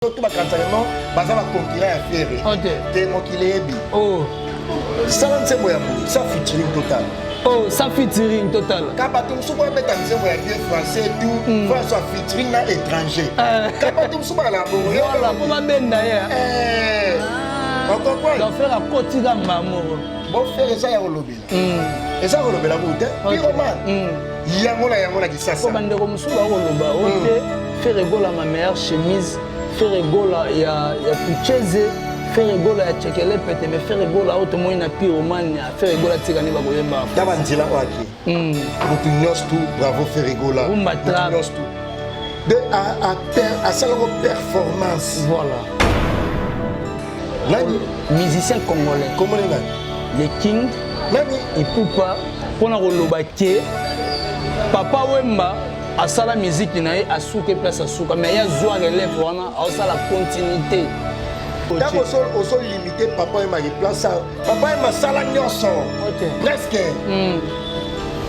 Tout ma canton, baza ma concurrent à faire. Ok. T'es mon qui l'est bi. Oh. Ça c'est moi ça featuring total. Oh, ça featuring total. Kabatum souba mettre en scène bien français tout, faut soit featuring na étranger. Kabatum souba la bon. Voilà, pour ma benne d'ailleurs. On comprend. Donc faire la quotidien maman. Bon faire ça ya olobela. Et ça olobela boute. Pyroman. Yangola qui ça. Ko bande ko musuba oloba, ote faire rigoler ma meilleure chemise. Faire rigoler ya pucheze, faire rigoler ya chekele pete, mais faire rigoler auto moi na pyromane, faire rigoler tikani ba koyemba. Tabanzila waki. Mutunyos tout, bravo faire rigoler. Mutunyos tout. De à ça leur performance. Voilà. Nani musicien congolais. Comment les King. Nani et Poupa pour na koloba ke Papa Wemba à ça la musique nae a souke place à souka mais ya zoa relève wana a ça la continuité. Tant au sol limité Papa Wemba qui place ça. Papa Wemba sala nyonso. Presque.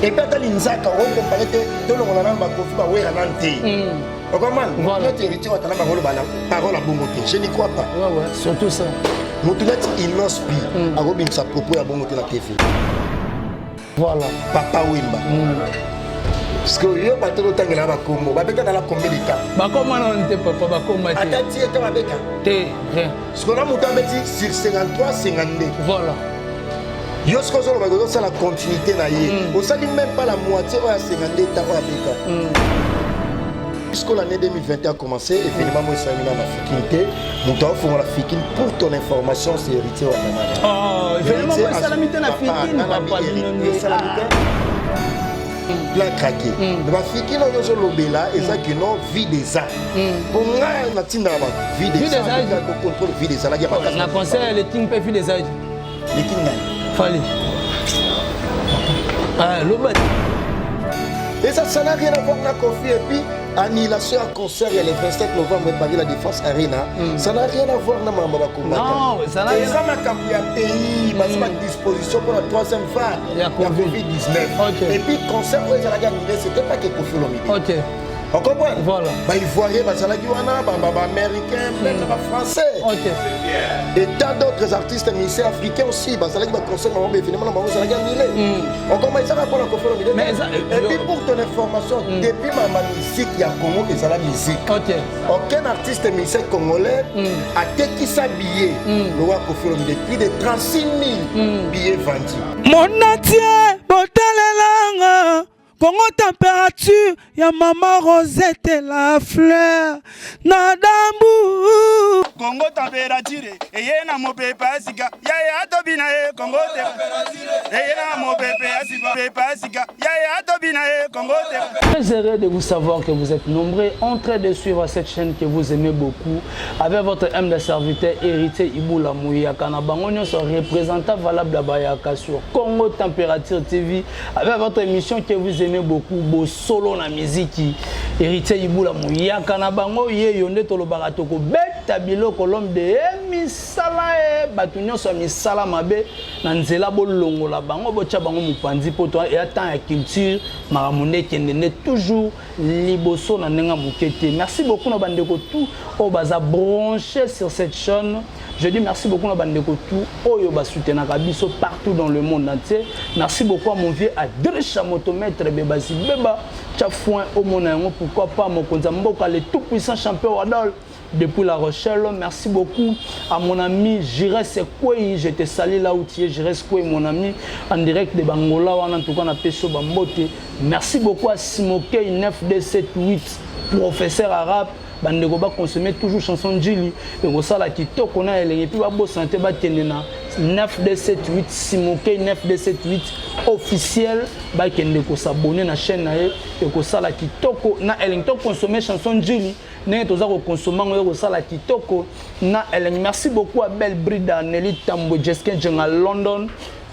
Et puis dans l'inzaka on compare que dans le namba kofi ba wera nanti. On comprend. Notre héritier watana ba ngolo bana parole à bongoté. Je n'y crois pas. Ouais surtout ça. Motunet inospi a robin sa propos à bongoté la TV. Voilà. Papa Wemba. Parce que yo batelo tangela ba kombo ba beka dans la combien de temps. Ba comment on te papa ba comment te. Atati eta ba beka. Te rien. Ce qu'on a monté sur 53 52. Voilà. Yo ce qu'on a ba ça la continuité na yé. On sait même pas la moitié à 52 ta ba beka. Puisque l'année 2021 a commencé, et finalement, moi, je suis dans la faculté. Nous avons la faculté pour ton information, c'est héritier au Canada. Oh, finalement, moi, je suis dans la faculté. Plein craqué. La faculté, nous avons l'obéla, et ça qui non, vie des arts. Pour moi, on a vie des arts. On contrôle vie des arts. On a conseillé les King Pay vie des arts. Les King Fallait. Ah, l'obé. Et ça n'a rien à voir avec la Kofi. Et puis, annulation à concert le 27 novembre Paris la Défense Arena. Ça n'a rien à voir avec Mamba Combat. Non, ça n'a rien à voir. Ça n'a pays, parce que disposition pour la troisième vague. Il y a Covid-19. Et puis, concert où ils ont annulé, c'était pas que Kofi Olomide. Ok. On comprend? Voilà. Bah, Ivoirien, bah, américain, même français. Ok. Et tant d'autres artistes musiciens africains aussi. Bah, ça va concert, mais finalement, ça va annulé. On commence à pour la Kofi Olomide. Et puis, pour ton information, depuis ma musique, il y a Congo et ça la musique. Ok. Aucun artiste musicien congolais a qui s'habiller. Le roi Kofi Olomide, plus de 36 000 billets vendus. Mon atier, botalelanga. Congo température, ya maman Rosette la fleur, nadambu. Congo température, et na mo pepe asika, ya tobina e Congo température, et na mo pepe asika, ya tobina e Congo température. Très heureux de vous savoir que vous êtes nombreux en train de suivre cette chaîne que vous aimez beaucoup, avec votre humble serviteur héritier Iboula Mouyaka, na bangonyo son représentant valable de Bayaka sur Congo Température TV, avec votre émission que vous aimez beaucoup, beau solo na musique, héritier Iboula Mouyaka, na bango ye yonde tolo baratoko beta biloko l'homme de misala e batunyo so misala mabe na nzela bolongo la bango bocha bango mupandi poto et attend ya culture maramunde kendene toujours liboso na nenga mukete. Merci beaucoup na bandeko tout au baza branché sur cette chaîne. Je dis merci beaucoup à Bandeko tout, Oyo Basutena Kabiso partout dans le monde entier. Merci beaucoup à mon vieux Adresha Motomètre Bebasi Beba, Tchafouin au Monaïmo, pourquoi pas mon Konzamboka, le tout puissant champion Wadol depuis La Rochelle. Merci beaucoup à mon ami Jires Sekoué, je te salue là où tu es, Jires Sekoué, mon ami, en direct de Bangola, en tout cas, on a Peso Bambote. Merci beaucoup à Simokei 9278, professeur arabe. Bandeko ba consommer toujours chanson Djili et au sala qui to kona et puis ba bo santé ba tenena 9278 Simoke 9278 officiel ba kende ko s'abonner na chaîne na et ko sala qui toko na elinto consommer chanson Djili ne toza ko consommer ko sala qui toko na eleng. Merci beaucoup à Belle Brida Nelly Tambo Jesken Jenga London.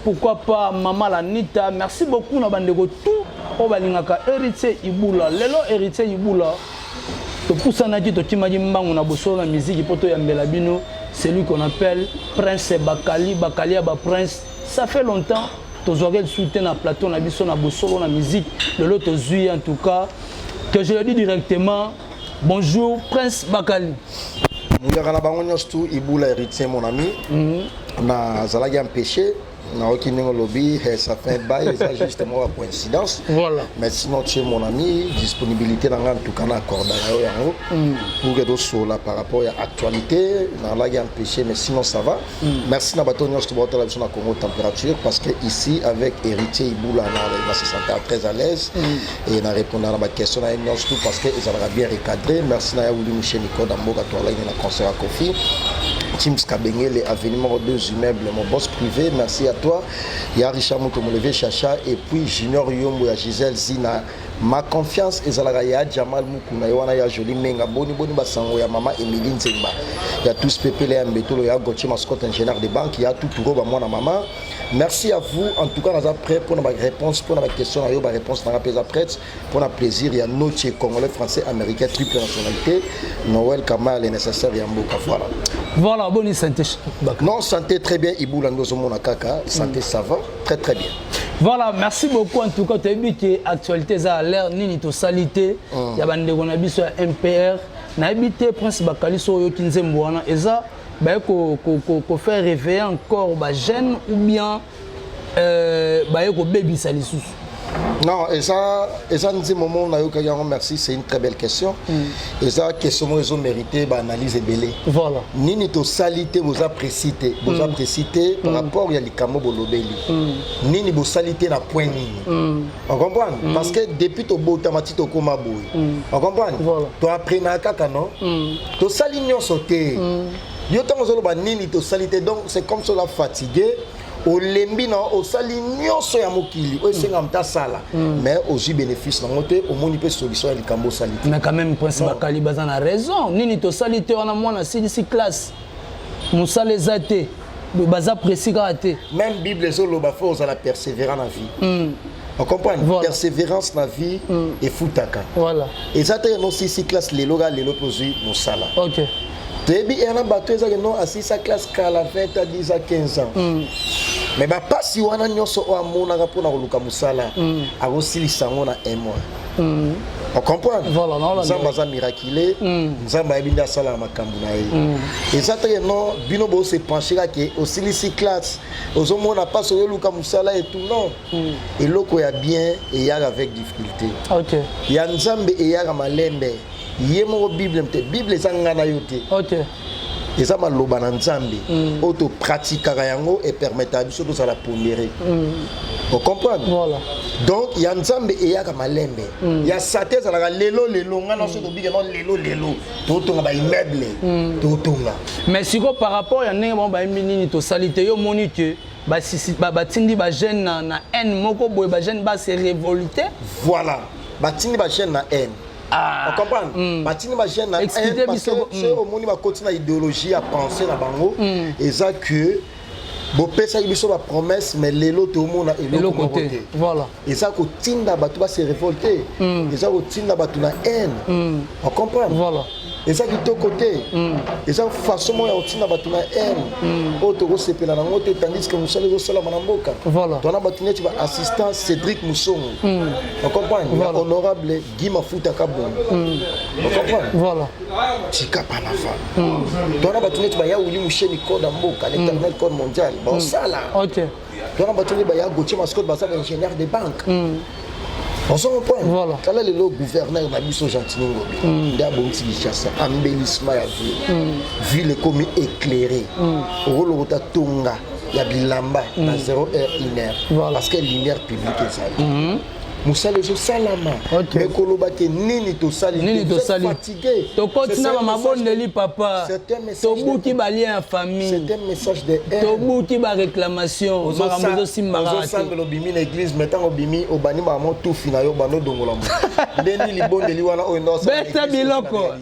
Pourquoi pas Maman Lanita. Merci beaucoup na bandeko tout o balingaka héritier Iboula lelo héritier Iboula. C'est lui qu'on appelle Prince Bakali, Bakali Aba Prince. Ça fait longtemps, tu as soutenu la plateau, na solo, la musique, de l'autre Zui en tout cas. Que je le dis directement, bonjour Prince Bakali. Mouyaka na bango nyonso Iboula héritier mon ami. Na zalaki empêché. Lobby, ça fait un bail, c'est justement une coïncidence. Voilà. Mais sinon, tu es mon ami, disponibilité dans en tout cas accordé pour que d'autres là par rapport à l'actualité, dans la empêché, mais sinon ça va. Merci Nabaton, je te vois la Congo température parce que ici avec héritier Iboula, on se sentait très à l'aise et on a répondu à ma question parce que ils ont bien recadré. Merci Naouli Michel Nico Damboga, toi là, il y a un concert à Kofi. Tim Skabengele, avenue numéro 2 immeuble, mon boss privé, merci à toi. Il y a Richard Moutomolevé Chacha et puis Junior Yombo, il y a Gisèle Zina. Ma confiance est à la Jamal Moukouna, il y a Jolie Menga, Boni Bassango, il y a Maman Emilie Nzemba. Il y a tous Pépé Léa Mbetolo, il y a Gauthier Mascotte, ingénieur de banque, il y a tout Touro, moi, maman. Merci à vous. En tout cas, nous sommes prêts pour nos réponses, pour nos questions, nos réponses, nous sommes prêts pour notre plaisir. Il y a notre Congolais, Français, Américain, triple nationalité. Noël Kamal est nécessaire, il y a Mboka. Voilà. Voilà, bonne santé. Non, santé très bien. Iboula Ndozomo Kaka, santé ça va, très très bien. Voilà, merci beaucoup. En tout cas, tu as vu que l'actualité a l'air ni to salité. Il y a des gens qui ont MPR. N'habité Prince Bakali sur Yokinzemboana. Et ça, qu'on fait réveiller encore les jeunes ou bien qu'on baby salissous. Non, et ça nous moment merci, c'est une très belle question. Et ça, question ils ont mérité analyse et belé. Voilà. Ni to salité vous appréciez par rapport à l'ikamo bolobeli. Ni vous salité na point ni. On comprend? Parce que depuis to botamati to koma boy. On comprend? To apprena kaka non? To salignon sauté. Yo tant ozoloba nini to salité donc c'est comme cela fatigué. Au lembi non au sali nyonso ya mokili o senga mta sala mais aussi bénéfice na moté au moni pe solution ya likambo sali mais quand même Prince Bakali bazana raison nini to salité wana mwana si classe musale zate baza précis raté même bible zoloba faut za la persévérance na vie on comprend voilà. Persévérance na vie et futaka voilà et ça te non si classe lelo ga lelo pozi musala OK. Il y a un bateau qui a 6 classe à la 20 à 10 à 15 ans. Mais pas si on a un pour la musala, a aussi les sangs on a un mois. On comprend? Voilà, non, nous sommes miraculés, nous sommes bien sala makambunaï. Et ça te non, binobo se pencher là que aussi les classes, aux hommes on a pas sur le musala et tout non. Et l'eau est bien et y a avec difficulté. OK. Il y a nzambe et y a malembe. Yemo Bible Bible ezanga yote. OK. Eza maloba na nzambe. Auto pratique yango et permettre biso to sala pondérer. Vous comprenez? Voilà. Donc il y a nzambe et ya malembe. Il y a saté ça la lelo ngana so to biga non lelo. To tonga ba immeuble. To tonga. Mais si par rapport ya ndenge bon ba nini to salité yo moni que ba tindi ba jeune na haine moko boy ba jeune ba se révolter. Voilà. Ba tindi ba jeune na haine. Ah, on comprend? Matini ma chaîne parce que au monde va continuer idéologie à penser la bango et ça que bon pesa biso ba promesse mais l'élo tout le monde est l'autre côté. Voilà. Et ça que tinda batu va se révolter. Et ça que tinda batu na haine. On comprend? Voilà. Et ça qui est au côté. Et ça façon moi tinda batu na haine. Auto se pela na ngote tandis que nous sommes au sala manamboka. Voilà. Toi na batuné tu vas assistant Cédric Moussongo. On comprend? Voilà. Honorable Guy Mafuta Kabon. On comprend? Voilà. Tika panafa. Toi na batuné tu vas ya Willy Moucheni code mboka, l'éternel code mondial. Bon ça là. OK. Toi na batuné ba ya Gauthier Mascotte basa ingénieur de banque. On se reprend. Voilà. Quand le gouverneur m'a dit son gentil ngobi. Il y a bon petit chasse, embellissement à vie. Ville comme éclairée. Rôle rota tonga, il y a bilamba à 0h 1h parce que lumière publique est ça. Moussa les salama. Mais kolobake nini to sali. Nini to sali. Fatigué. To continue ma bonne li papa. To bouti ba lien en famille. C'est un message de haine. To bouti ba réclamation. Maramozo simara. Ozo sangelo bimi l'église mettant au bimi au bani maman tout fina yo bano dongola mo. Ndeni li bonde li wana o no sa. Beta biloko.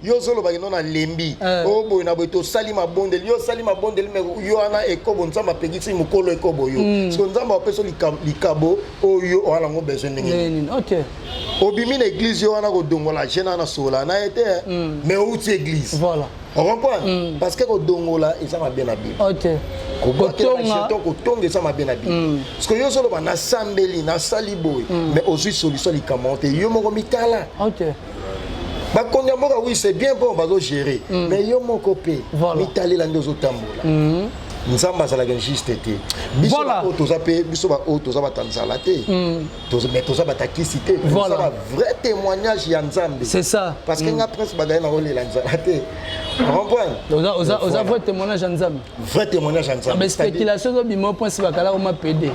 Yo zolo ba no na lembi. O boy na boy to sali ma bonde yo sali ma bonde me yo ana ekobo nzamba pegisi mukolo ekobo yo. Parce que nzamba opeso likabo o yo ona ngo OK. Obimi l'église yo wana ko dongola jena na sola na été mais où tu église. Voilà. On comprend parce que ko dongola et ça m'a bien habillé. OK. Ko tonga ça m'a bien habillé. Parce que yo solo ba na sambeli na saliboy mais aussi solution li kamonte yo moko mitala. OK. bakonzi mboka oui c'est bien bon bazo gérer mais yo moko pe mitali la ndozo tambola nzamba za la juste été biso toza pe biso ba toza batanzala te mais toza batakisi te ça va vrai témoignage ya nzambe c'est ça parce que nga prince bagaye na role la nzala te comprendre oza vrai témoignage ya nzambe vrai témoignage ya nzambe mais spéculation zo bimo prince bakala ko ma PD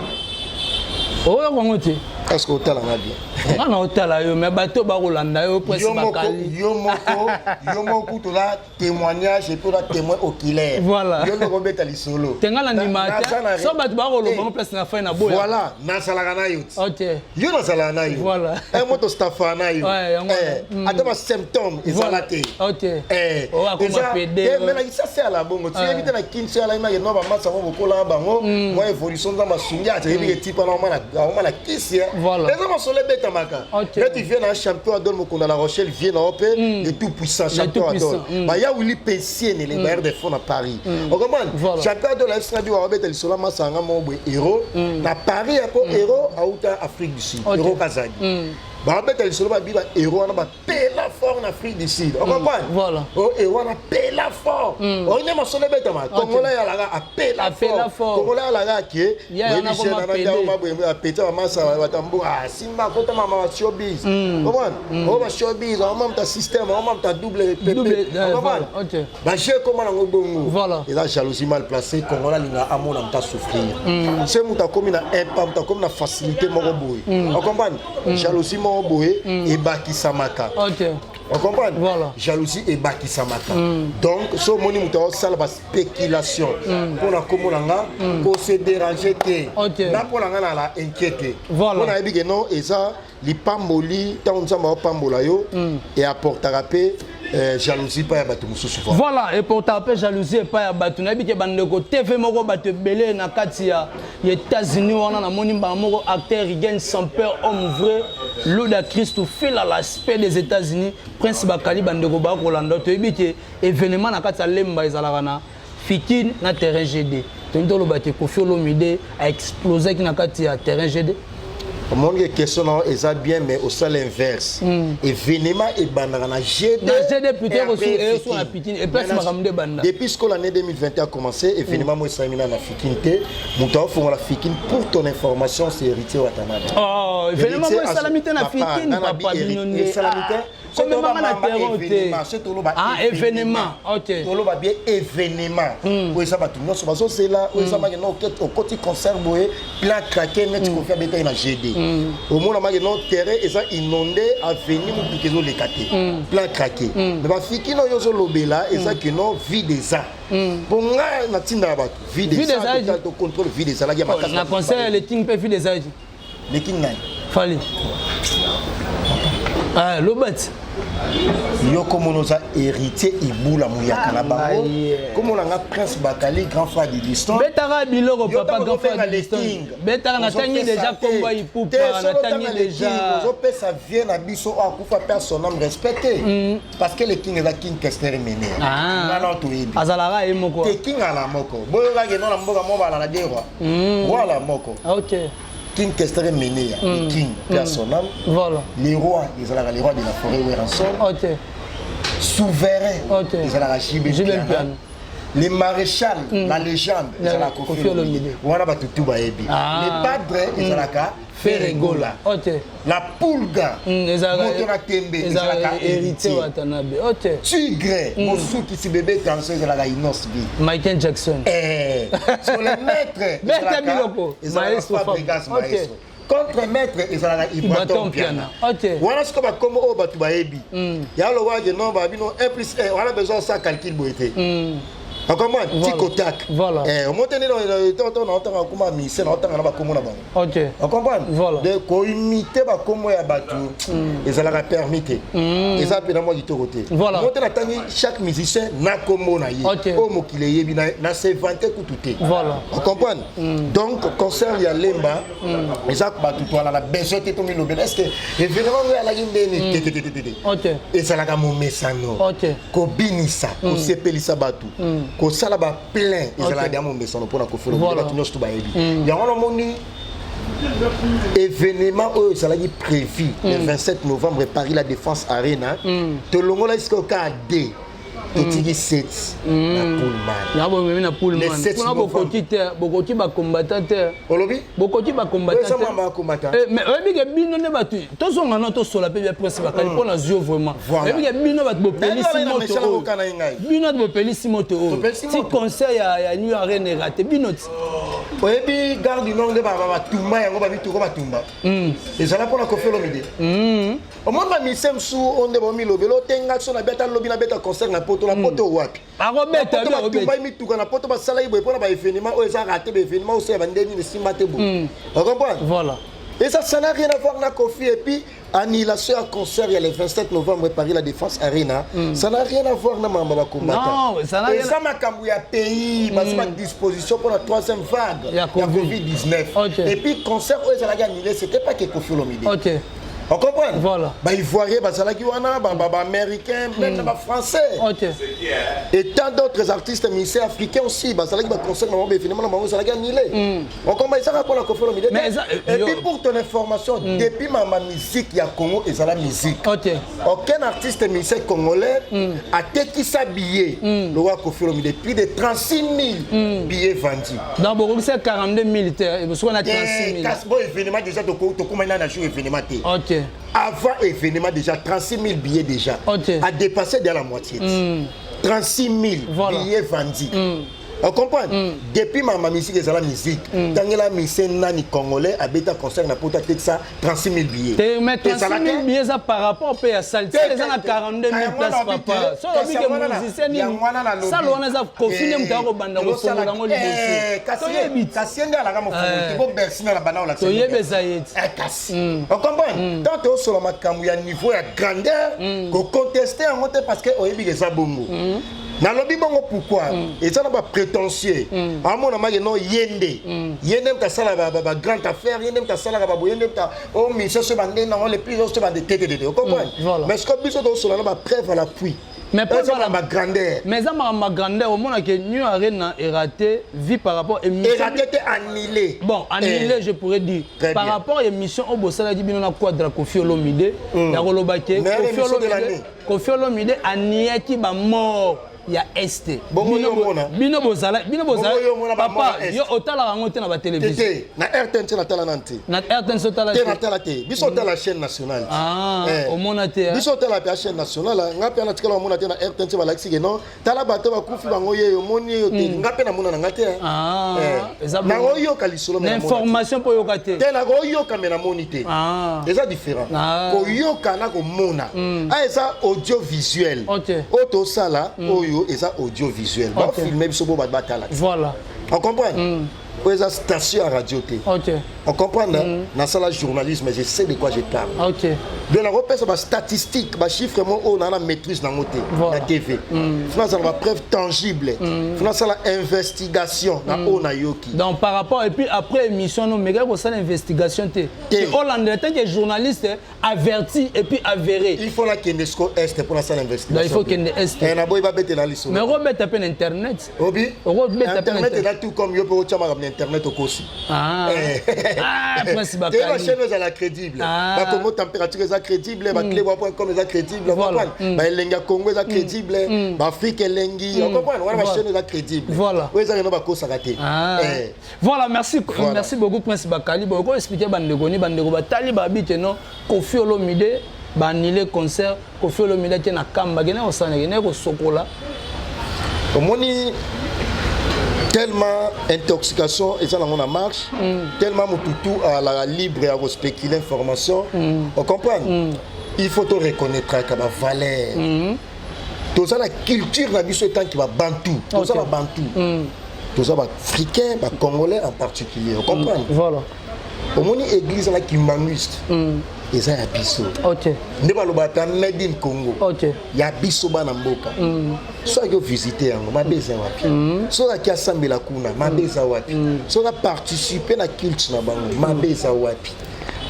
oyo kongo te est-ce que otala nga bien nga na otala yo mais bato ba kolanda yo prince bakali yo moko to la témoignage et to la témoin oculaire voilà yo no beta li solo tenga na animateur so bato ba koloba place na fin na boya voilà na sala kana yo OK yo na sala na yo voilà un moto stafana yo ata ba symptôme ezalate OK o akoma PD mais là ça c'est à la bongo tu évite na kinso ala ima no ba masa mo kola bango moi évolution dans ma sunga tu évite type na la kisi voilà les hommes sont les bêtes maka quand tu viens un champion d'or mo kona la Rochelle vient na ope le tout puissant champion d'or ba ya Willy Pessien les bailleurs de fonds à Paris on comprend champion de la FSD wa obeta li sola masanga mo héros na Paris pour héros à outa Afrique du Sud héros Kazali bah bête solo ba biba héros na ba pela fort en Afrique du Sud on comprend voilà oh héros na pela fort on ne ma solo bête ma Congolais ya la a pela fort Congolais ya la qui ya na ko ma pede ma boye ma pete ma sa ba tambo ah simba ko ta mama showbiz comprend oh ba showbiz on même ta système on même ta double PP on comprend OK ba je comment na ngobongo voilà et la jalousie mal placée Congolais linga amona mta souffrir c'est muta comme na impact comme na facilité moko boye on comprend jalousie boé et bakisamaka. OK. On comprend? Voilà. Jalousie et bakisamaka. Donc, ce moni muta sala ba spéculation. Pour la komolanga, pour se déranger té. Na pour la la inquiéter. Voilà. On a dit que non et ça, li pamboli, tant on s'en pambola yo et apporte rapé jalousie pas ya bato mususu. Voilà, et pour taper jalousie pas ya bato na bi ke bandeko TV moko bato belé na kati ya États-Unis wana na moni ba moko acteur il gagne son père homme vrai Loda Christ fil à l'aspect des États-Unis Prince Bakali bandeko ba kolanda to bi ke événement na kati ya lemba ezalaka na Fikine na terrain GD. To lo bato Koffi Olomide a explosé na kati ya terrain GD. Au monde que question est bien mais au sol inverse événement et bandana na GD plutôt reçu et sur la Pikine et place makamde banda depuis que l'année 2021 a commencé événement moi samina na Fikine té muta fo la Fikine pour ton information c'est héritier Watanabe oh événement moi salamité na Fikine papa binyonde salamité comme na terrain té ah événement OK tolo ba bien événement pour ça ba tout non so c'est là où ça ma no au côté concert boé plan craquer net ko faire beta na GD au moins ma no terrain et ça inondé avenir mu kezo le katé plan craquer mais ba Fikine yo zo lobela et ça que non vie des ans pour nga na tinda ba vie des ans to contrôle vie des ans la ma na concert le king pe vie des ans le king nai fali ah lobat yo comme on a hérité Ibula Mouyaka na bango comme on a Prince Bakali grand frère de l'histoire betara biloko papa grand frère de l'histoire betara na tangi déjà combo ipupa na tangi déjà zo pesa vient na biso akufa personne respecté parce que le king est la king Kester mené ah non to ibi azalara e moko te king ala moko boyo ga ke no na mboka mo bala na derwa voilà moko OK King Kester mené le king personnel voilà les rois ils sont les rois de la forêt où ils ensemble OK souverain ils sont la Jibé les maréchals la légende ils sont la Koffi Olomide voilà ba tutu ba ebi les padres ils sont la Ferregola OK la Pulga Motona Tembe ils sont la héritier Watanabe OK Tigre Mosuki si bébé danseur ils sont la Inos B Michael Jackson sur les maîtres ils sont la Fabregas maestro contre maître ezalaka Ibaton Piana. OK. Voilà ce que va comme au batu baebi. Ya lo wa je non ba bino 1+1 on a besoin ça calcul boité. On comment tic-tac. Voilà. On monte dans on entend comment mise on entend na ba komo na bango. OK. On comprend? Voilà. De ko imiter ba komo ya batu ezalaka permité. Eza pe na moi du côté. Voilà. Monte na tangi chaque musicien na komo na ye. O mokile yebi na se vanter kututé. Voilà. On comprend? Donc concert ya lemba eza batu to la besoin te to mi lobela est-ce que évidemment ya la yinde OK. ezalaka mo mesano. OK. Ko binisa, ko sepelisa batu. Ko sala ba plein ezalaka ya mo mesano pona ko folo ba tu nyosto ba yebi. Ya wana moni événement où ça l'a prévu le 27 novembre Paris la Défense Arena te longo là jusqu'au cas D totiki 7 na Pullman na Pullman kuna bokoti ba combattant olobi bokoti ba combattant ça ba combattant mais bige bino ne batu to zonga na to sola pe bien presse ba kali pona zio vraiment bige bino bat bo pelissimo to bino bat bo pelissimo to ti conseil ya New Arena raté bino ti oyebi garde du nord de ba tumba yango ba bitu ko ba tumba et ça là pour la Koffi Olomide au monde ba misem sou onde bo mi lobelo tenga so na beta lobi na beta concert na poto la poto wapi arobeta ba tumba mi tuka na poto ba sala ibo pona ba événement o ça raté ba événement o se ba ndeni si mate bo on comprend voilà et ça n'a rien à voir na Koffi et puis annulation à concert il y a le 27 novembre Paris la Défense Arena ça n'a rien à voir na mamba ba combattant non ça n'a rien et ça makambu ya pays parce que disposition pour la troisième vague il y a Covid-19 et puis concert où ça a annulé c'était pas que Koffi Olomide OK on comprend voilà bah ivoirien bah ça là qui wana bah américain même bah français OK et tant d'autres artistes musiciens africains aussi bah ça là qui va concert dans le finalement dans ça là qui annulé on comprend ça pour la Koffi Olomide et puis pour ton information depuis ma musique il y a Congo et ça la musique OK aucun artiste musicien congolais a teki sa billet le roi Koffi Olomide plus de 36 000 billets vendus dans beaucoup c'est 42 militaires et vous on a 36 000 bon événement déjà to comment na jour événement OK avant événement déjà 36 000 billets déjà a dépassé de la moitié 36 000 billets vendus on comprend depuis ma musique et la musique tant la musique nani congolais a bêta concert na pota ça 36 000 billets mais 36 000 billets ça par rapport au pays à salté les gens à 42 000 places papa so obi que musicien ni ça lona za confiner mutako banda ko fongola ngo liboso kasienda la kama fongola ko bersi na la bana la to yebeza yeti kasi on comprend tant to solo makambu ya niveau ya grandeur ko contester en monte parce que oyebi que ça bongo na lobi bongo pourquoi et ça n'a pas prétentieux à mon amage non yende ka sala ba grande affaire yende ka sala ba yende ka o mi se bande na les plus se bande tete vous comprenez mais ce que biso do solo na ba preuve à l'appui mais pas ça ma grandeur mais ça ma grandeur au monde que New Arena est raté vu par rapport à émission raté annulé bon annulé je pourrais dire par rapport à émission au bossala dit bino na quadra Koffi Olomide ya kolobake Koffi Olomide annulé qui ba mort ya este bino bozala papa yo otala rango te na ba télévision na RTN na tala nanti na RTN so tala te biso tala chaîne nationale au mona te biso tala la chaîne nationale ngapi na tikala mona te na RTN ba laxi no tala bato ba kufi bango ye yo moni yo te ngapi na mona na ngate na oyo kalisolo na information po yo kate te na oyo kamera monité déjà différent ko yo kana ko mona eza audiovisuel auto sala oyo et ça audiovisuel va filmer biso bo batala voilà on comprend eza station à radio T on comprend na sala journalisme je sais de quoi je parle de la repère ba statistique ba chiffre mo on a la maîtrise na moté la TV finance la preuve tangible finance la investigation na on a yoki donc par rapport et puis après émission nous méga ko ça l'investigation té Hollande tant que journaliste averti et puis avéré il faut la Kenesco Est pour la salle investigation il faut Kenesco Est et na boy ba bete la liso mais Robert appelle internet obi internet là tout comme yo pour chama internet au kosi principe bakali la chaîne est la crédible ba Congo température est crédible ba clé.com est crédible on comprend ba elenga Congo est crédible ba Afrique elengi on comprend on va chaîne est crédible voilà oui ça no ba kosa raté voilà merci beaucoup principe bakali beaucoup expliquer bandeko ni bandeko batali ba bite no Koffi Olomide ba annulé concert Koffi Olomide te na kamba gena osana gena ko sokola omoni tellement intoxication et ça on a marche tellement mututu à la libre à spéculer information on comprend il faut te reconnaître que la valeur tout ça la culture la biso tant qui va bantu tout ça va bantu tout ça va africain va congolais en particulier on comprend voilà au moni église là qui m'amuse et ça ya biso ne balobata made in Congo ya biso bana mboka so que visiter yango mabeza wapi so ka asambela kuna mabeza wapi so ka participer na culture na bango mabeza wapi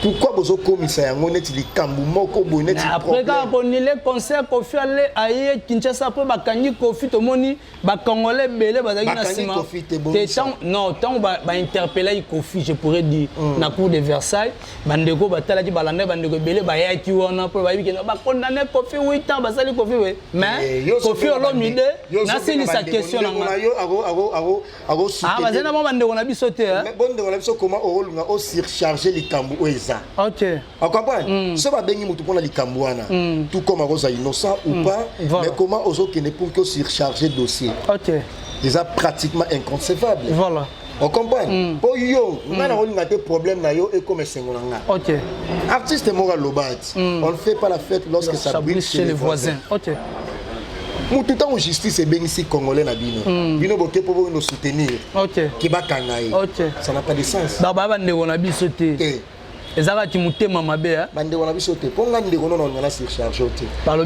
pourquoi vous commissaire yango neti likambu moko boye neti après quand on est le concert Kofi aller aye Kinshasa après bakangi Kofi to moni ba congolais belé bazaki na sima non tant ba interpeller Kofi je pourrais dire na cour de Versailles bandeko batalaki balanda bandeko belé ba yaki wana pour ba bikena ba condamner Kofi 8 ans basali Kofi we mais Kofi Olomide na c'est sa question na bazena mo bandeko na biso te mais bandeko na biso comment olunga o surcharger likambu oeza. OK. On comprend? Ce va bengi mutu pona likambu wana. Tout comme Rosa innocent ou pas, mais comment ozo qui ne pour que surcharger dossier. OK. Déjà pratiquement inconcevable. Voilà. On comprend? Pour yo, on a des problèmes na yo et comme sengolanga. OK. Artiste moral lobat. On ne fait pas la fête lorsque ça brille chez les voisins. OK. Tout en justice et bien ici congolais na bino. Bino boké pour nous soutenir. OK. Qui va kangaï. OK. Ça n'a pas de sens. Baba bande on a bisoté. Ezaka timutema mabe hein. Bande on a bisoté. Pour ngande on a surchargé oté. Par le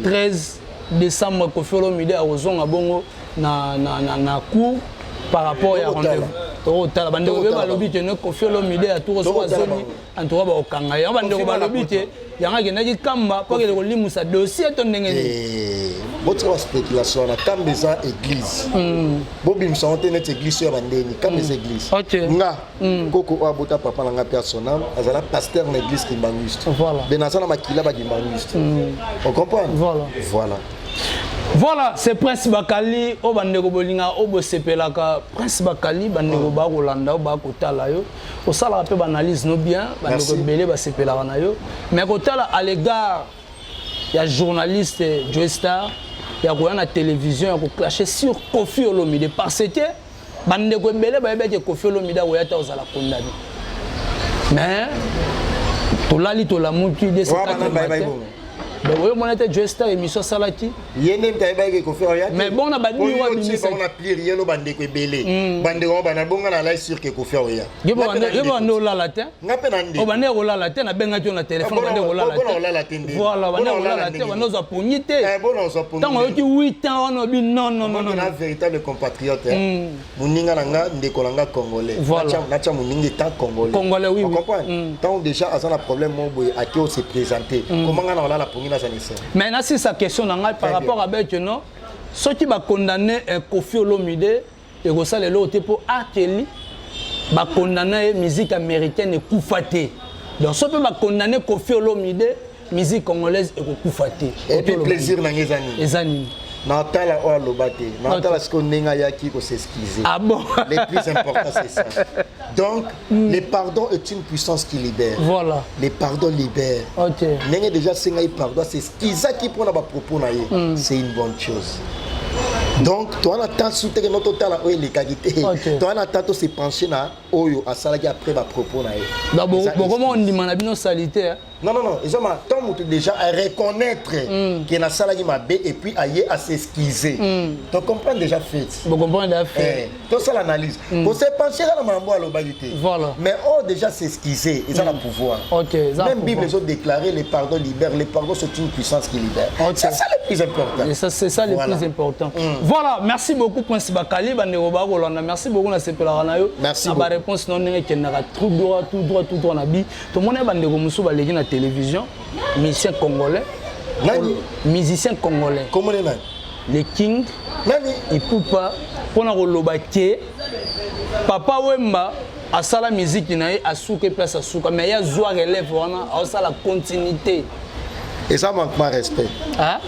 13 décembre Kofi Olomide a ozonga bongo na cour par rapport à rendez-vous. Tala bande ko ba lobi te no Kofi Olomide a tout reçoit zoni en tout cas ba okanga ya bande ko ba lobi te yanga ke naki kamba pour que le limusa dossier ton ndenge votre spéculation na kambeza église bobim santé net église ya bandeni kambeza église nga koko abota papa na nga personnel azala pasteur na église kimbanguiste voilà benazana makila ba kimbanguiste on comprend voilà c'est Prince Bakali o bandeko bolinga o bosepelaka Prince Bakali bandeko ba kolanda o ba kotala yo o sala pe analyse no bien bandeko belé ba sepelaka na yo mais kotala à l'égard ya journaliste Joe Star ya ko na télévision ya ko clasher sur Kofi Olomide parce que bandeko belé ba yebeke Kofi Olomide o yata ozala condamné mais to lali to la mutu de cette mais oui, on était juste à émission Salati. Mais bon, on a battu on a plié rien au bandé que belé. Bandé on a bon on a sûr que Kofi Oya. Il on a la tête. On bandé on la tête, on a bien on a téléphone bandé on la tête. Voilà, bandé on la tête, on a pognité. Tant on a 8 ans on a dit non. On a véritable compatriote. Muninga nanga ndekolanga congolais. Nacha muninga tant congolais. Congolais oui. On comprend. Tant déjà à un problème mon boy à qui on s'est présenté. Comment on a la mais c'est sa question par rapport à Belgium, ceux qui va condamner Kofi Olomide et ça les lots pour Akeli va condamner musique américaine et Koufate. Donc ceux qui va condamner Kofi Olomide musique congolaise et Koufate. Et puis plaisir dans les années. Natala ou Lobate, Natala ce qu'on a yaki pour s'excuser. Ah bon? Le plus important c'est ça. Donc le pardon est une puissance qui libère. Voilà. Le pardon libère. OK. N'est déjà c'est pardon, c'est ce qui prend à propos na c'est une bonne chose. Donc toi on attend soutenir notre total ou les qualités. Toi on attend se pencher na oyo asalaki après ba propos na. D'abord comment on dit manabino salité. Non, ils ont déjà à reconnaître qu'il y a un salarié et puis à s'excuser. Tu comprends déjà fait. Vous comprenez déjà fait. C'est ça l'analyse. Pour se pencher dans la mambo à l'obalité. Voilà. Mais déjà s'excuser, ils ont le pouvoir. Même Bible, ils ont déclaré le pardon libère. Le pardon, c'est une puissance qui libère. C'est ça le plus important. C'est ça le plus important. Voilà, merci beaucoup, Prince Bakali. Merci beaucoup, Merci beaucoup. La réponse non est tout droit. Tout le monde est dans télévision, musicien congolais. Musicien congolais. Comment les King. Il peut pas. Pour nous Papa Wemba a sa la musique a souke place à souka mais il y a joie relève a ça la continuité. Et ça manque pas respect. Ah?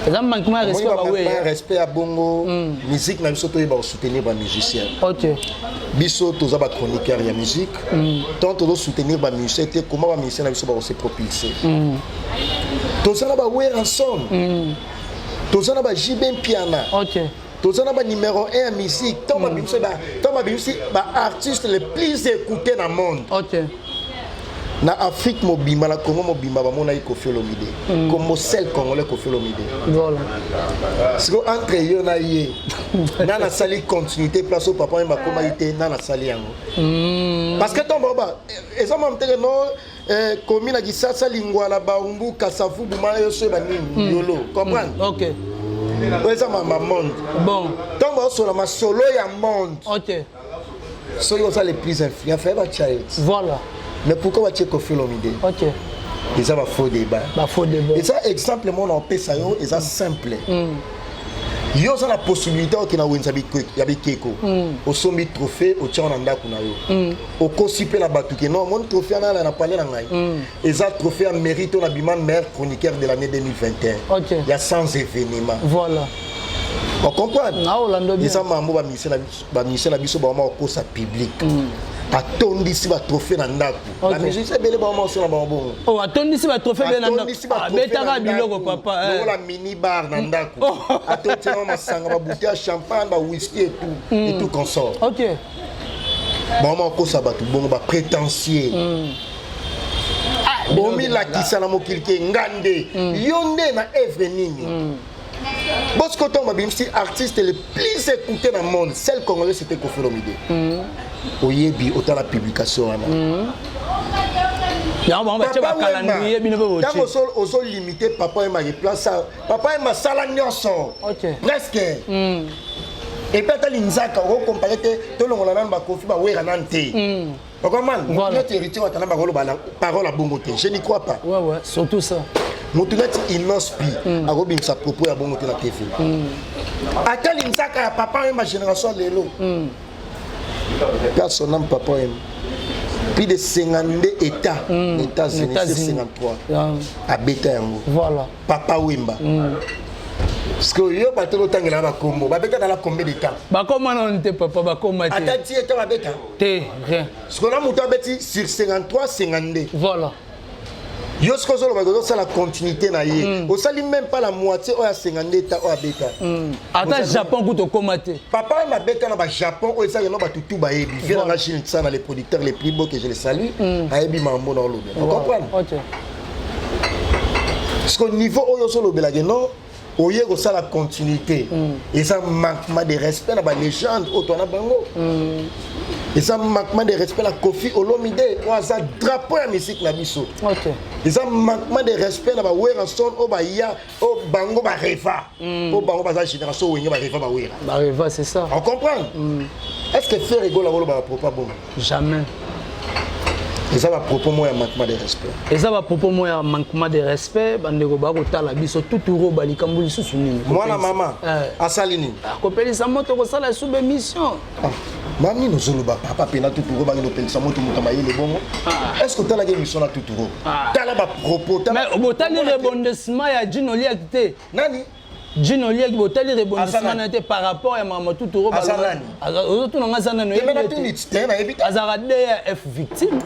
Ça manque pas respect ba ouais. Respect à bongo. Musique na biso to ba soutenir ba musicien. OK. Biso toza ba chroniqueur ya musique. Tant to soutenir ba musicien comment ba musicien na biso ba se propulser. Toza na ba ouais ensemble. Toza na ba jibem piana. OK. Toza na ba numéro 1 en musique. Tant ba musique ba artiste le plus écouté dans le monde. OK. Na Afrique mobimba la Congo mobimba ba mona Kofi Olomide comme seul congolais Kofi Olomide voilà parce que entre yo na yé na sali continuité place au papa ma koma ité na sali yango parce que ton baba ezama mteke no komi na kisasa lingwala ba umbu kasafu buma yo so ba nini yolo comprendre OK ezama ma monde bon ton ba so ma solo ya monde OK solo ça les plus influents fait ba child voilà Mais pourquoi tu es Kofi Olomide? Ok. Et ça va faux débat. Faux débat. Et ça, exemple, on peut ça, et ça simple. Il y a la possibilité que na wenzabi keko. Au sommet trophée, au tient en anda kunayo. Au cosipé la batuke. Non, mon trophée na parlé na ngai. Et ça trophée a mérite on a biman meilleur chroniqueur de l'année 2021. Ok. Il y a 100 événements. Voilà. On comprend. Et ça mambo ba mission na biso ba ma ko sa public. Atondisi ba trophée na ndako. La musique c'est belé ba ma so na ba bon. Oh, atondisi ba trophée na ndako. Betaka biloko papa. La mini bar na ndako. Atondisi ma sanga ba bouteille champagne, ba whisky et tout consort. OK. Ba ma ko sa ba tout bon ba prétentieux. Bomi la kisana mokilke ngande. Yonde na œuvre nini. Parce que ton artiste le plus écouté dans le monde, celle congolaise c'était Kofi Olomide. Oyebi autant la publication Tant que limité papa et ma place papa et ma sala nyonso. Presque. Et puis tu l'inzaka on comparer tout le monde ba Kofi ba wera nante. Comment notre héritier watana ba parole à bongo. Je n'y crois pas. Ouais, surtout ça. Moutounet inospi a robin sa propos à bongo la TV. Atel inzaka papa et ma génération lelo. Personne papa et plus de 52 États, États-Unis, 53 à Bétango. Voilà. Papa Wimba. Parce que yo bato lotangela ba kombo, ba beta dans la combien de temps? Ba comment on était papa, ba comment tu? Atati et ba beta. Té, rien. Ce qu'on a monté beti sur 53 52. Voilà. Yo ce que zo ba ça la continuité na yé. Au sali même pas la moitié o ya 52 États o ya beta. Ata Japon kuto komaté. Papa ma beta na ba Japon o ça no ba tutu ba yebi. Vient la Chine ça dans les producteurs les plus beaux que je les salue. Ayebi mambo na lobe. Vous comprenez? OK. Parce qu'au niveau oyo so lobe la non oye ko ça la continuité et ça manquement de respect na ba légende autona bango et ça manquement de respect la Kofi Olomide ou ça drapeau ya musique na biso. OK. Et ça manquement de respect na ba Weranson o ba ya o bango ba refa o bango ba za génération wenye ba refa ba wera ba refa c'est ça. On comprend. Est-ce que faire rigolo la ba propos bon? Jamais. Et ça va propos moi un manquement de respect. Et ça va propos moi un manquement de respect bandeko ba ko tala biso tuturo balikambuli susu nini. Moi na maman asalini. Ko pelisa moto ko sala sous émission. Mami no zuluba papa pena tuturo ba no pelisa moto mutama yele bongo. Est-ce que tu as la émission na tuturo? Tala ba propos mais botali rebondissement ya Djino Liakte. Nani? Djino Liakte botali rebondissement na té par rapport à maman tuturo ba. Ozoto na ngazana no yebite. Azara DF victime.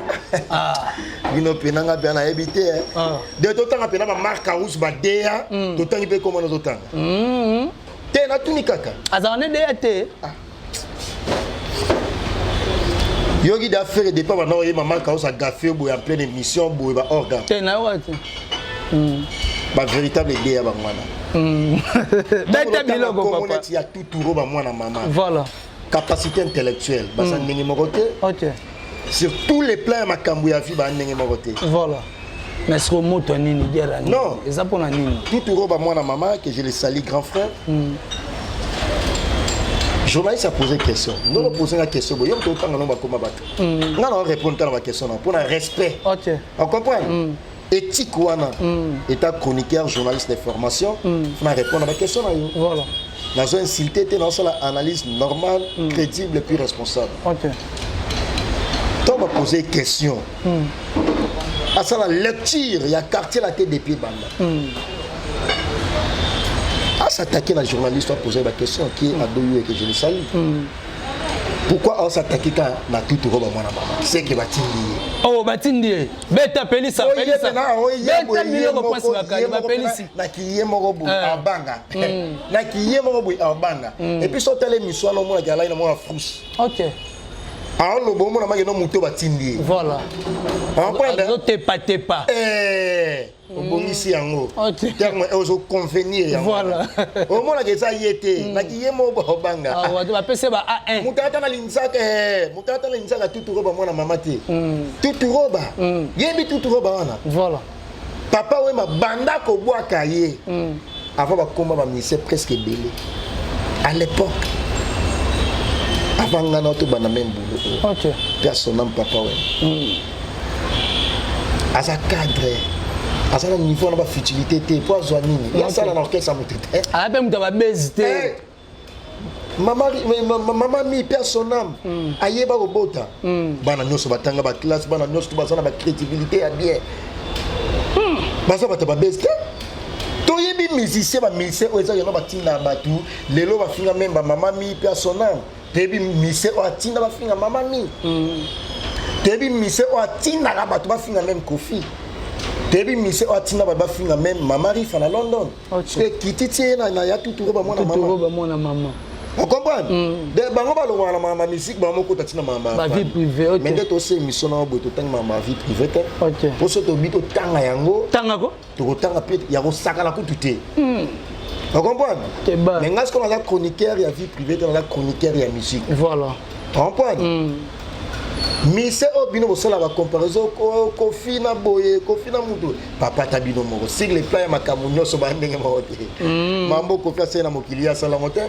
Bino pena nga pena yebite. De totanga pena ba marque rouge ba DA, totangi pe comment nous otanga. Té na tuni kaka. Azara ne DA té. Yogi d'affaires et départ maintenant il maman quand ça gaffé boy en pleine émission boy ba organ. Té na wati. Ba véritable DA ba mwana. Beta biloko papa. Il y a tout touro ba mwana maman. Voilà. Capacité intellectuelle ba ça ndenge mokote. OK. Sur tous les plans makambu ya vie ba ndenge mokote. Voilà. Mais ce que moto nini guerre nini? Non. Et ça pour na nini? Tout touro ba mwana maman que je le salue grand frère. Journaliste a posé question. Nous avons posé la question. Nous avons répondu à la question pour le respect. OK. On comprend? Éthique ouana. État chroniqueur, journaliste d'information. On a répondu à la question. Voilà. Nous avons insulté dans la analyse normale, crédible et plus responsable. OK. Donc on va poser une question. À ça la lecture, il y a quartier la tête des pieds banda. À s'attaquer la journaliste, on va poser la question qui est à Doyou et que je le salue. Pourquoi on s'attaque quand on a tout au robe à moi? C'est que Batindi. Oh, Batindi. Beta Pelissa. Pelissa. Beta Miloko Pasi Bakali. Pelissa. Nakiye Morobu Abanga. Nakiye Morobu Abanga. Et puis, sur l'émission, on a gagné la frousse. OK. Alors, le bon moment, on a muto Batindi. Voilà. On prend des pas. Bon ici en haut. Terme aux convenir. Voilà. Au moment où ça y était, nakiye Morobu Abanga. Ah, on va passer à A1. Mutata na linzaka mutata na linzaka tout roba mwana mama te. Tout roba. Yebi tout roba wana. Voilà. Papa we ma banda ko boaka ye. Avant ba komba ba ministère presque belé. À l'époque. Avant ngana to bana même boulot. OK. Personne papa we. aza cadre aza na niveau na ba futilité te po azwa nini ya sala na orchestre mutete ape mutu ababezi te mama mi personnam ayeba kobota bana nyonso batanga baklasse bana nyonso to baza na bacrédibilité ya bien baza bato babezi te toyebi musicien bamusicien oyo eza yango batinda bato lelo bafinga meme bamama mi personnam toyebi musicien oyo atinda bafinga mama mi toyebi musicien oyo atindaka bato bafinga meme Kofi toyebi musicien oyo atinda bato bafinga meme mama Rifa na London kititi ye na ya tuturo bamwana mama. On comprend? De bango balongwa na mama musique bango ko tatina mama. Ba vie privée, OK. Mais de to se émission na boto tanga mama vie privée te. OK. Pour ce to bito tanga yango. Tanga ko? To tanga pe ya ko sakala ko tuté. On comprend? Mais ngas ko na chroniqueur ya vie privée dans la chroniqueur ya musique. Voilà. On comprend? Mise obino bosala ba comparaison Kofi na boye Kofi na mutu papa tabino moko sig le plan ya makamu nyoso ba ndenge mote mambo Kofi asa na mokili asa la mote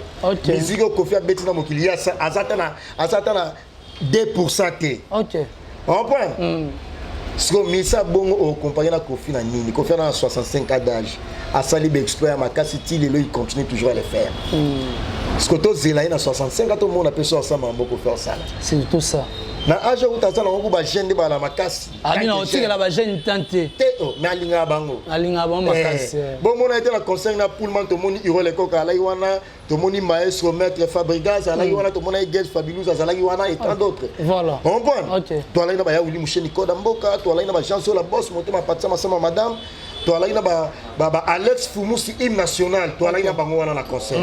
musique Kofi abeti na mokili asa azata na 2% te. OK. On prend so misa bongo o compagnie na Kofi na nini Kofi na 65 ans d'âge asali be exploit ya makasi ti lelo il continue toujours à le faire parce que to zela na 65 ans tout le monde appelle ça mambo Kofi osala c'est tout ça. Na âge où tu as un jeune de la makasi. Ah, bien, on tire la jeune tante. Mais alinga bango. Alinga bango makasi. Bon, on a été la conseil na pour man to moni iro le coca la iwana, to moni maestro maître Fabregas, la iwana to moni Gels Fabulous, la iwana et tant d'autres. Voilà. On comprend. OK. Toi là ina ba ya uli musheni koda mboka, toi là ina ba chanson la boss monter ma patsa ma madame. Toi là ina ba Alex Fumusi hymne national, toi là ina bango wana na concert.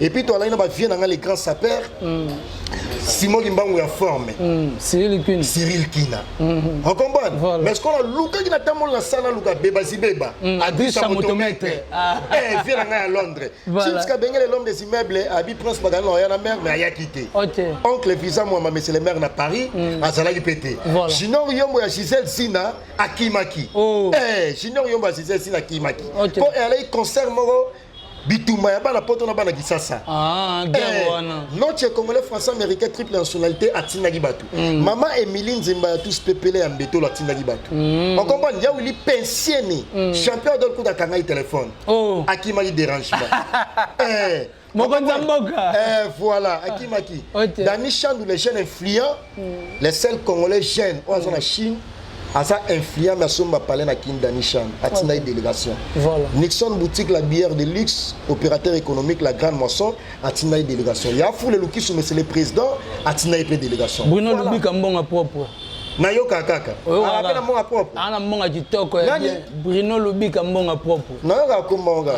Et puis toi là ina ba vient dans les grands sapeurs. Simon Limbangu ya forme. Cyril Kina. On comprend? Voilà. Mais ce qu'on a Luka qui n'a pas mon la salle Luka Beba Zibeba. Adrissa Motomètre. Vient à Londres. Voilà. Si tu as l'homme des immeubles, Abi Prince Bagano, il y a la mère, mais il y a quitté. OK. Oncle Visa, moi, ma c'est le maire à Paris, à Zalagi pété. Voilà. Sinon, Yombo ya Gisèle Sina à Kimaki. Oh. Sinon, Yombo ya Gisèle Sina à Kimaki. OK. Quand elle a eu concert, Moro. Bituma ya bana poto na bana Kisasa. Notre congolais français américain triple nationalité à Tinagi Batu. Maman Emilie Nzimba ya tous pepele ya mbeto la Tinagi Batu. On comprend ya oui pensionné champion de coup d'akanga téléphone. Oh. Akimaki dérangement. Voilà, Akimaki. Dani Chandou les jeunes influents, les seuls congolais jeunes en Chine. Asa influent mais somba parler na Kinda Nishan atina une délégation. Voilà. Nixon boutique la bière de luxe, opérateur économique la grande moisson atina une délégation. Ya fou le Luki mais c'est le président atina une délégation. Bruno Lubi kambonga propre. Na yo kaka. Ah na monga propre. Ana monga kitoko ya bien. Bruno Lubi kambonga propre. Na yo ka kombonga.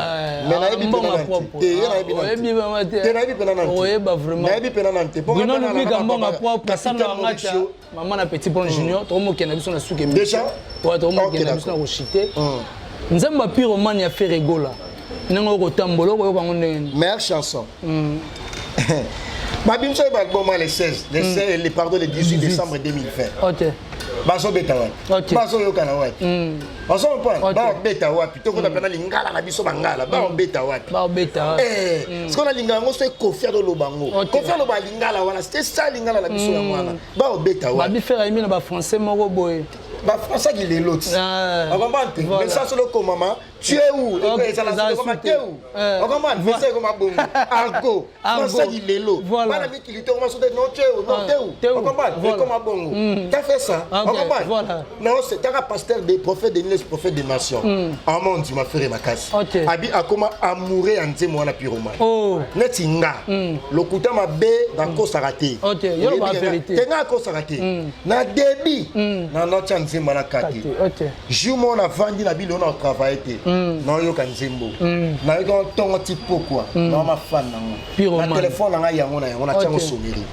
Mais na yebi mbonga propre. Te na yebi na. Yebi ba mate. Te na yebi pena nante. Oyeba vraiment. Na yebi pena nante. Bruno Lubi kambonga propre sana ngata. Maman na petit pont junior, to mo kena biso na suke mi. Déjà? Ouais, to mo kena biso na rochité. Nzamba pyromane ya fait rigola. Nango ko tambolo ko bango ndenge. Meilleure chanson. Babimso est bon les 16, les pardon le 18 décembre 2020. OK. Baso beta wa. OK. Baso yo kana wa. Baso point. Ba beta wa plutôt qu'on appelle lingala na biso bangala. Ba beta wa. Ba beta. Ce qu'on a lingala ngo c'est confier dans le bango. Confier dans ba lingala wala c'était ça lingala na biso ya mwana. Ba beta wa. Ba bi faire ayimi na ba français moko boye. Ba français qui les l'autre. On comprend? Mais ça c'est le comment tu es où? Et ça la comment tu es où? On comprend? Mais c'est comme bon. Argo. Français qui les l'autre. Pas la vie qui était comment sauter non tu es où? Non tu es où? On comprend? Mais comment bon. Tu as fait ça. On comprend? Voilà. Non, c'est un pasteur des prophètes des prophètes des nations. En monde tu m'as fait ma casse. Abi a comment amoureux en Dieu moi na pyromane. Oh. Netinga. Le kuta ma bé dans ko sarate. OK, yo la vérité. Tenga ko sarate. Na débit. Na notre nzimba na kati. OK. Jour mon a vendu la ville on a travaillé. Non yo kanzimbo. Na yo tongo tipo quoi. Na ma fan na. Na téléphone na yango na tiango someri.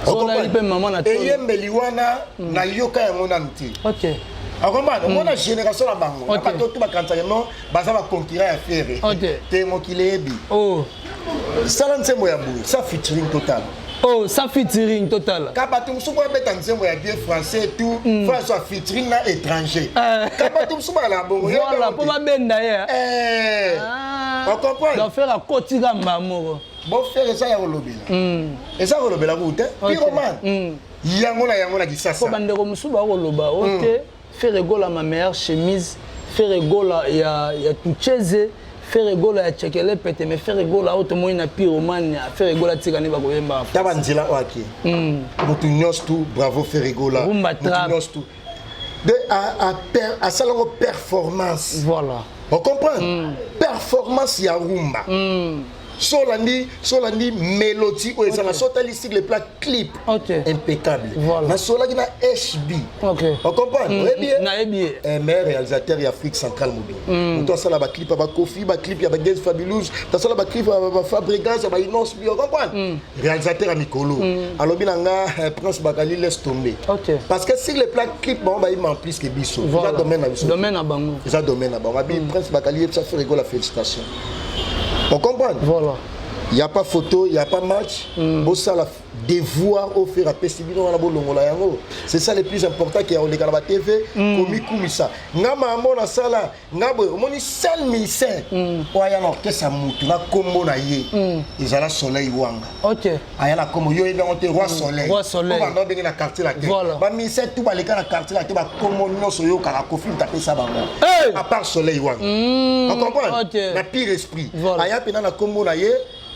On a lipe maman na. Et yembeli wana na yoka yango na nti. OK. Akomba, on a génération la bango. On a tout ba kantale non, baza ba concurrent à faire. OK. Te mo kilebi. Oh. Ça lanse mo ya bou, ça featuring total. Oh, ça featuring total. Kabatum souba beta nzembo ya bien français tout, faut soit featuring na étranger. Kabatum souba la bongo. Voilà, pour ma benda ya. On comprend. Donc faire à kotiga mbamoro. Bon faire ça ya rolobela. Et ça rolobela route, pyromane. Yango na kisasa. Ko bandeko musuba roloba, OK. faire rigoler ma meilleure chemise, faire rigoler il y a Tucheze, faire rigoler il y a Tchekele Pete, mais faire rigoler autre moins na pyromane, faire rigoler Tigani Bagoyemba. Tabanzila Waki. Moutunios tout, bravo faire rigoler. Moutunios tout. À salon performance. Voilà. On comprend? Performance ya rumba. Solandi mélodie ou ça la sotali sur le plat clip impeccable. Voilà. Na solagi na HB. On comprend? Mais réalisateur y Afrique centrale mobile. Toi ça la ba clip ba Kofi, ba clip ya ba Gaze Fabulous, ta ça la ba clip ba Fabregas, ba Inos Bio, comprend? Réalisateur à Mikolo. Alors binanga Prince Bakali laisse tomber. Parce que si le plat clip bon ba il en plus que biso. Ça domaine à biso. Domaine à bango. Ça domaine à bango. Prince Bakali ça fait rigoler, félicitations. On comprend? Voilà. Il n'y a pas photo, il n'y a pas match. Ça, la devoir offrir à Pestibino. C'est ça le plus important qu'il y a au Légalaba TV. Comme ça. Ngama amona sala, ngabo, moni seul missin. Oya no kesa mutu na kombo na ye. Ezala soleil wanga. Aya na kombo yo ebe onte roi soleil. Roi soleil. Ba ndo bengi na quartier la tête. Ba missin tout ba leka na quartier la tête ba kombo no so yo kala kofi taper ça bango. À part soleil wanga. On comprend? Na pire esprit. Aya pena na kombo na ye.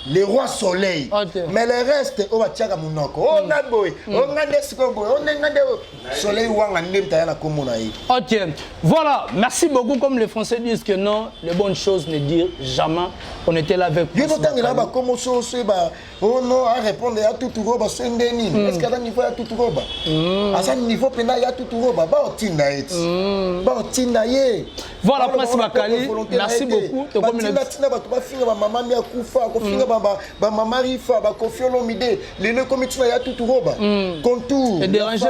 Les rois soleil. Mais le reste, on va tirer à mon oncle. On a boy, on a des soleil ou on a des Ok, voilà, merci beaucoup. Comme les Français disent que non, les bonnes choses ne disent jamais. On était là avec vous. Oh non, à répondre à tout roba, c'est un déni. Est-ce qu'à un niveau à tout roba? À ce niveau, il y a tout roba. Voilà, Prince Bakali, merci beaucoup. Maman Rifa, Kofiolo Mide, les deux comités, il y a tout roba. Contour. Et dérangé,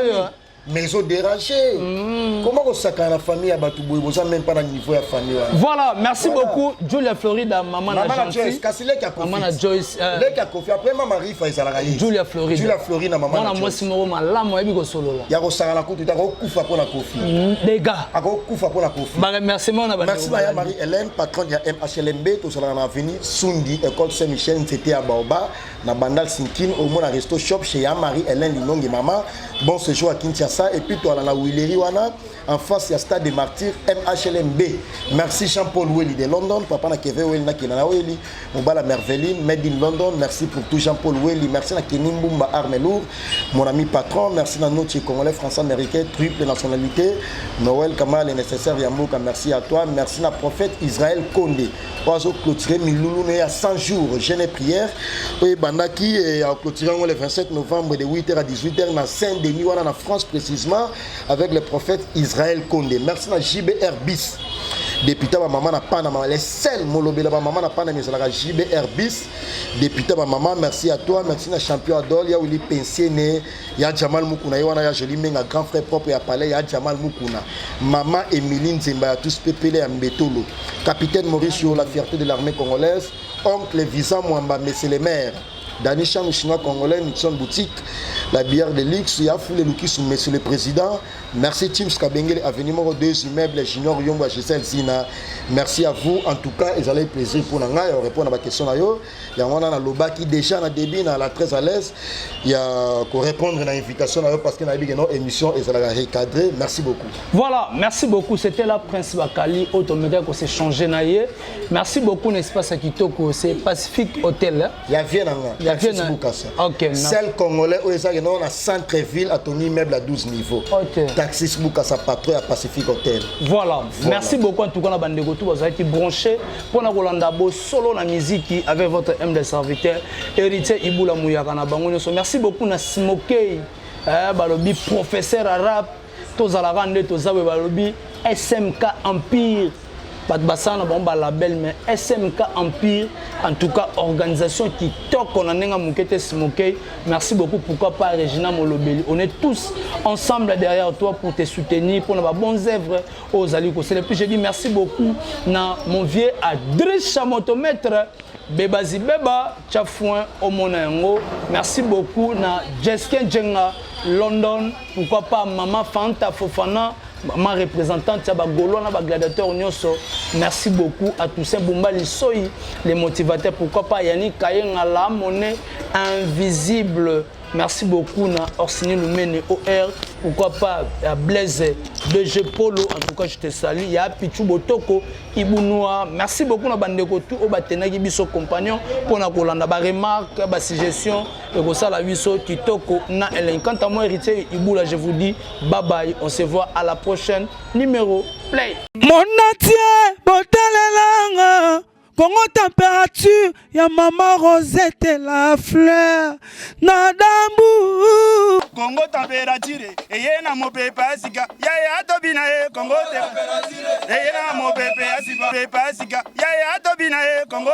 maison dérangée. Comment on s'accorde la famille à Batouboui? Vous n'avez même pas le niveau de la famille. Voilà, merci beaucoup. Julia Florida, maman Joyce. Maman Joyce. Après maman Rifa, ils allaient. Julia Florida. Julia Florida, maman. Moi, moi, c'est mon maman. Là, moi, je suis solo. Il y a Rosara Kofi, il y a Koufa pour la Kofi. Les gars. Koufa pour la Kofi. Merci, merci, Marie-Hélène, patronne de MHLMB, tout cela en avenue, Sundi, école Saint-Michel, c'était à Baoba, na Bandal Sinkin, au moins à Resto Shop, chez Marie-Hélène, Linong et maman. Bon séjour à Kinshasa. Et puis toi, la Willery, en face, il y a Stade des Martyrs, MHLMB. Merci Jean-Paul Welly de London, papa na Keve Welly na Kinana Welly, Mobala Merveline, Made in London. Merci pour tout Jean-Paul Welly. Merci à Kenimbumba Armelour, mon ami patron. Merci à notre Congolais, Français, Américain, triple nationalité. Noël Kamal est nécessaire, Yamouka, merci à toi. Merci à prophète Israël Kondé. Oiseau clôturé, Miloulou, il y a 100 jours, jeûne et prière. Et Bandaki a clôturé le 27 novembre de 8h à 18h dans Saint-Denis, en France précisément, avec le prophète Israël Kondé. Merci à JBR Bis. Député ma maman n'a pas les seuls molobela ma maman n'a pas mais ça la JBR Bis. Député ma maman, merci à toi, merci à champion Adol, ya Willy pensionné, ya Jamal Mukuna, ya joli menga grand frère propre ya palais, ya Jamal Mukuna. Maman Emeline Zemba tous pépélé à Mbetolo. Capitaine Mauricio, la fierté de l'armée congolaise, oncle Visa Mwamba, monsieur le maire. Dani Cham, chinois congolais, Nixon Boutique, la bière de luxe, il y a foulé Luki sous monsieur le président. Merci Tim Skabengele, avenue numéro 2, immeuble Junior Yombo HSL Sina. Merci à vous. En tout cas, ils allaient plaisir pour nous répondre à ma question. Il y a un loba qui déjà dans débit, dans la très à l'aise. Il y a qu'on répondre à l'invitation parce qu'il y a une émission et ça l'a recadré. Merci beaucoup. Voilà, merci beaucoup. C'était la Prince Bakali, automédia qu'on s'est changé naïe. Merci beaucoup, n'est-ce pas, Sakitoko, c'est Pacific Hotel. Il y a bien ok. Celle congolais où ils ont un centre-ville à ton immeuble à 12 niveaux. Ok. Taxis Boukassa patrouille à Pacific Hotel. Voilà. Merci beaucoup en tout cas, la bande vous avez été branché pour la Rolanda Bo solo la musique avec votre M de serviteur héritier Iboula Mouyaka na bango. Merci beaucoup na Smokey, balobi professeur arabe, tozala rande tozawe balobi SMK Empire. Pas de bassin, bon label, mais SMK Empire, en tout cas, organisation qui toque, on a un Smokey. Merci beaucoup, pourquoi pas Regina Molobeli. On est tous ensemble derrière toi pour te soutenir, pour nos bonnes œuvres aux Alikos. Et puis je dis merci beaucoup à mon vieux Adrich Chamotomètre, Bebazi Beba, Tchafouin, Omonengo. Merci beaucoup à Jesken Djenga, London, pourquoi pas Maman Fanta Fofana. Ma représentante, gladiateur Nyoso. Merci beaucoup à Toussaint Boumba Lissoyi, les motivateurs. Pourquoi pas Yannick Kayenga, la monnaie invisible. Merci beaucoup na Orsini Lumene OR, pourquoi pas à Blaise DG Polo, en tout cas je te salue. Il y a Pichou Botoko, Ibounoa. Merci beaucoup na bandeko tout au batenaki biso compagnon pour na kolanda ba remarque, ba suggestion et ko sala biso kitoko na Ellen. Quant à moi héritier Iboula, je vous dis bye bye, on se voit à la prochaine numéro play. Mon natie botalelanga Congo température ya maman Rosette la fleur Nadambu Congo température eye na mopepa sika ya tobina e Congo température eye na mopepa sika ya tobina e Congo